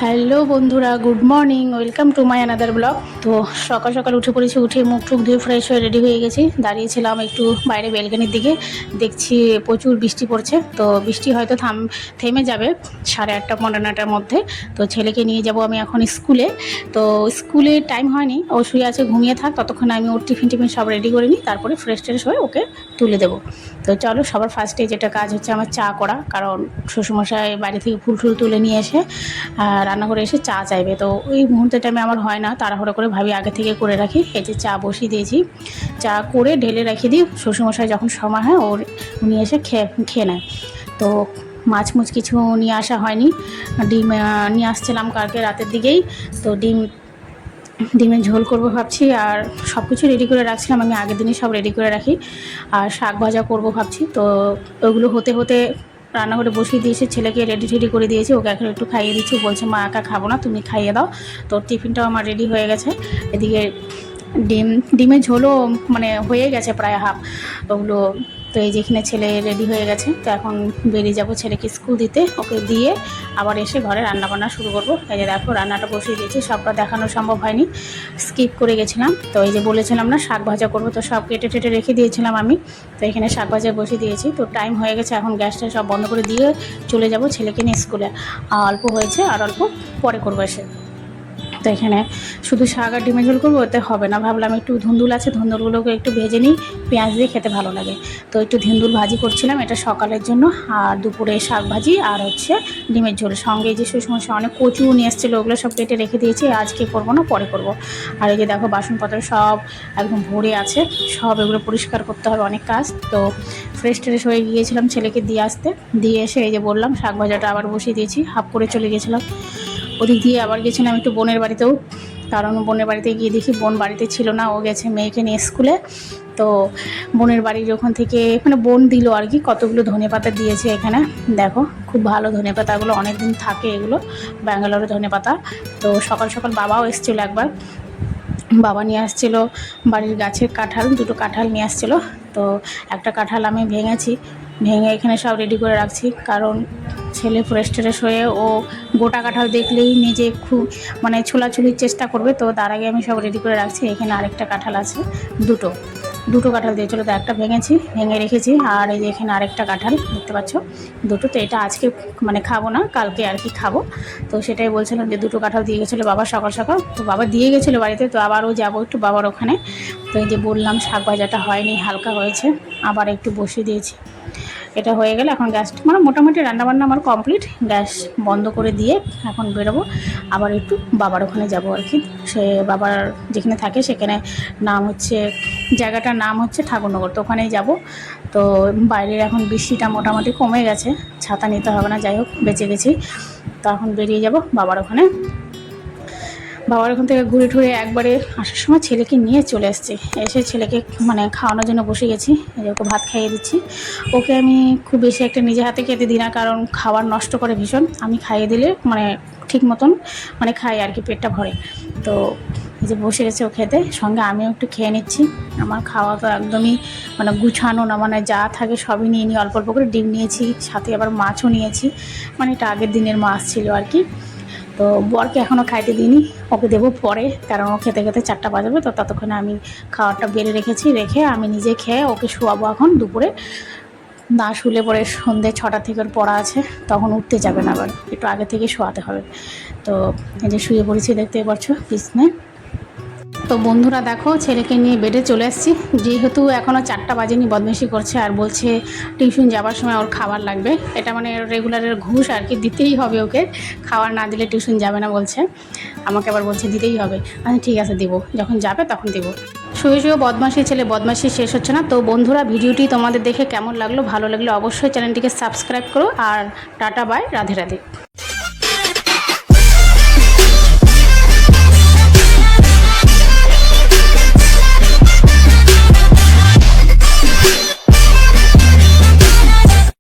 Hello বন্ধুরা, good morning, welcome to my another blog. তো সকাল সকাল উঠে পড়েছি, উঠে মুখ টুক ধুয়ে ফ্রেশ হয়ে রেডি হয়ে গেছি। দাঁড়িয়েছিলাম একটু বাইরে বেলকনির দিকে, দেখছি প্রচুর বৃষ্টি পড়ছে। তো বৃষ্টি হয়তো থেমে যাবে 8:30 পৌনে 9টার মধ্যে। তো ছেলেকে নিয়ে যাব আমি এখন স্কুলে। তো স্কুলে টাইম হয়নি, ও শুয়ে আছে, ঘুমিয়ে থাক, ততক্ষণ আমি ওর টিফিন সব রেডি করে নিই, তারপরে ফ্রেশ ট্রেশ হয়ে ওকে তুলে দেবো। তো চলো, সবার ফার্স্টে যেটা কাজ হচ্ছে আমার চা করা, কারণ শ্বশুরমশাই বাড়ি থেকে ফুল তুলে নিয়ে এসে রান্নাঘরে এসে চা চাইবে। তো ওই মুহূর্তে টাইমে আমার হয় না, তাড়াহুড়ো করে ভাবি আগে থেকে করে রাখি। এই যে চা বসিয়ে দিয়েছি, চা করে ঢেলে রেখে দিই, শ্বশুরমশাই যখন সময় হয় উনি এসে খেয়ে নেয়। তো মাছ কিছু নিয়ে আসা হয়নি, ডিম নিয়ে আসছিলাম কালকে রাতের দিকেই। তো ডিমের ঝোল করবো ভাবছি, আর সব কিছু রেডি করে রাখছিলাম, আমি আগের দিনই সব রেডি করে রাখি। আর শাক ভাজা করবো ভাবছি। তো ওগুলো হতে হতে রান্নাঘরে বসিয়ে দিয়েছি, ছেলেকে রেডি করে দিয়েছি, ওকে এখন একটু খাইয়ে দিচ্ছি। বলছে মা একা খাবো না, তুমি খাইয়ে দাও। তো টিফিনটাও আমার রেডি হয়ে গেছে। এদিকে ডিমের ঝোলও মানে হয়ে গেছে প্রায় হাফ ওগুলো। তো এই যেখানে ছেলে রেডি হয়ে গেছে, তো এখন বেরিয়ে যাব ছেলেকে স্কুল দিতে। ওকে দিয়ে আবার এসে ঘরে রান্নাবান্না শুরু করবো। এই যে দেখো রান্নাটা বসিয়ে দিয়েছি, সবটা দেখানো সম্ভব হয়নি, স্কিপ করে গেছিলাম। তো এই যে বলেছিলাম না শাক ভাজা করবো, তো সব কেটে রেখে দিয়েছিলাম আমি। তো এখানে শাক ভাজা বসিয়ে দিয়েছি। তো টাইম হয়ে গেছে, এখন গ্যাসটা সব বন্ধ করে দিয়ে চলে যাব ছেলেকে নিয়ে স্কুলে। অল্প হয়েছে, আর অল্প পরে করবো এসে। তো এখানে শুধু শাক আর ডিমের ঝোল করবো, ওতে হবে না, ভাবলাম একটু ধুন্দুল আছে, ধুন্দুলগুলোকে একটু ভেজে নিই, পেঁয়াজ দিয়ে খেতে ভালো লাগে। তো একটু ধুন্দুল ভাজি করছিলাম, এটা সকালের জন্য। আর দুপুরে শাক ভাজি আর হচ্ছে ডিমের ঝোল। সঙ্গে যে শ্বশুরমশাই অনেক কচু নিয়ে এসেছিলো, ওগুলো সব কেটে রেখে দিয়েছি, আজকে করবো না, পরে করবো। আর এই যে দেখো বাসনপত্র সব একদম ভরে আছে, সব এগুলো পরিষ্কার করতে হবে, অনেক কাজ। তো ফ্রেশ ট্রেশ হয়ে গিয়েছিলাম ছেলেকে দিয়ে এসে এই যে বললাম শাক ভাজাটা আবার বসিয়ে দিয়েছি, হাফ করে চলে গেছিলাম। ওদিক দিয়ে আবার গেছিলাম একটু বোনের বাড়িতেও, কারণ বোনের বাড়িতে গিয়ে দেখি বোন বাড়িতে ছিল না, ও গেছে মেয়েকে নিয়ে স্কুলে। তো বোনের বাড়ির ওখান থেকে মানে বোন দিল আর কি, কতগুলো ধনেপাতা দিয়েছে এখানে, দেখো খুব ভালো ধনেপাতাগুলো, অনেক দিন থাকে এগুলো, ব্যাঙ্গালোরের ধনেপাতা। তো সকাল সকাল বাবাও এসেছিলো একবার, বাবা নিয়ে আসছিলো বাড়ির গাছের কাঁঠাল, 2টো কাঁঠাল নিয়ে আসছিলো। তো একটা কাঁঠাল আমি ভেঙে এখানে সব রেডি করে রাখছি, কারণ ছেলে ফ্রেশ ট্রেশ হয়ে ও গোটা কাঁঠাল দেখলেই নিজে খুব মানে ছোলাছুলির চেষ্টা করবে। তো তার আগে আমি সব রেডি করে রাখছি। এখানে আরেকটা কাঁঠাল আছে, দুটো কাঁঠাল দিয়েছিলো, তো একটা ভেঙে রেখেছি। আর এই যে এখানে আরেকটা কাঁঠাল দেখতে পাচ্ছ, দুটো। তো এটা আজকে মানে খাবো না, কালকে আর কি খাবো। তো সেটাই বলছিলাম যে 2টো কাঁঠাল দিয়ে গেছিলো বাবা সকাল সকাল। তো বাবা দিয়ে গেছিলো বাড়িতে, তো আবারও যাবো একটু বাবার ওখানে। তো এই যে বললাম শাক ভাজাটা হয়নি, হালকা হয়েছে, আবার একটু বসিয়ে দিয়েছি। এটা হয়ে গেলে এখন গ্যাস মানে মোটামুটি রান্নাবান্না আমার কমপ্লিট, গ্যাস বন্ধ করে দিয়ে এখন বেরোবো। আবার একটু বাবার ওখানে যাব আর কি, সে বাবার যেখানে থাকে সেখানে জায়গাটার নাম হচ্ছে ঠাকুরনগর। তো ওখানেই যাব। তো বাইরের এখন বৃষ্টিটা মোটামুটি কমে গেছে, ছাতা নিতে হবে না, যাই হোক বেঁচে গেছি। তো এখন বেরিয়ে যাব বাবার ওখান থেকে ঘুরে ঠুরে একবারে আসার সময় ছেলেকে নিয়ে চলে এসে ছেলেকে মানে খাওয়ানোর জন্য বসে গেছি। ওকে ভাত খাইয়ে দিচ্ছি। ওকে আমি খুব বেশি একটা নিজে হাতে খেতে দিই না, কারণ খাবার নষ্ট করে ভীষণ। আমি খাইয়ে দিলে মানে ঠিক মতন মানে খাই আর কি, পেটটা ভরে। তো এই যে বসে গেছে ও খেতে, সঙ্গে আমিও একটু খেয়ে নিচ্ছি। আমার খাওয়া তো একদমই মানে গুছানো না, মানে যা থাকে সবই নিয়ে অল্প অল্প করে। ডিম নিয়েছি, সাথে আবার মাছও নিয়েছি, মানে এটা আগের দিনের মাছ ছিল আর কি। তো বরকে এখনও খাইতে দিইনি, ওকে দেবো পরে, কারণ ও খেতে 4টা বাজাবে। তো ততক্ষণে আমি খাবারটা বেড়ে রেখে আমি নিজে খেয়ে ওকে শোয়াবো এখন দুপুরে। না শুলে পরে সন্ধ্যে 6টা থেকে ওর পড়া আছে, তখন উঠতে যাবে না, আবার একটু আগে থেকে শোয়াতে হবে। তো এই যে শুয়ে পড়েছি, দেখতে পাচ্ছ বিছনায়। তো বন্ধুরা দেখো, ছেলেকে নিয়ে বেডে চলে আসছি, যেহেতু এখনও 4টা বাজেনি, বদমাইশি করছে আর বলছে টিউশন যাবার সময় ওর খাবার লাগবে। এটা মানে রেগুলারের ঘুষ আর কি, দিতেই হবে ওকে, খাবার না দিলে টিউশন যাবে না বলছে। আমাকে আবার বলছে দিতেই হবে। আচ্ছা ঠিক আছে, দেবো, যখন যাবে তখন দেবো। শুয়ে বদমাশি ছেলে, বদমাশি শেষ হচ্ছে না। তো বন্ধুরা, ভিডিওটি তোমাদের দেখে কেমন লাগলো, ভালো লাগলো অবশ্যই চ্যানেলটিকে সাবস্ক্রাইব করো। আর টাটা বাই, রাধে রাধে।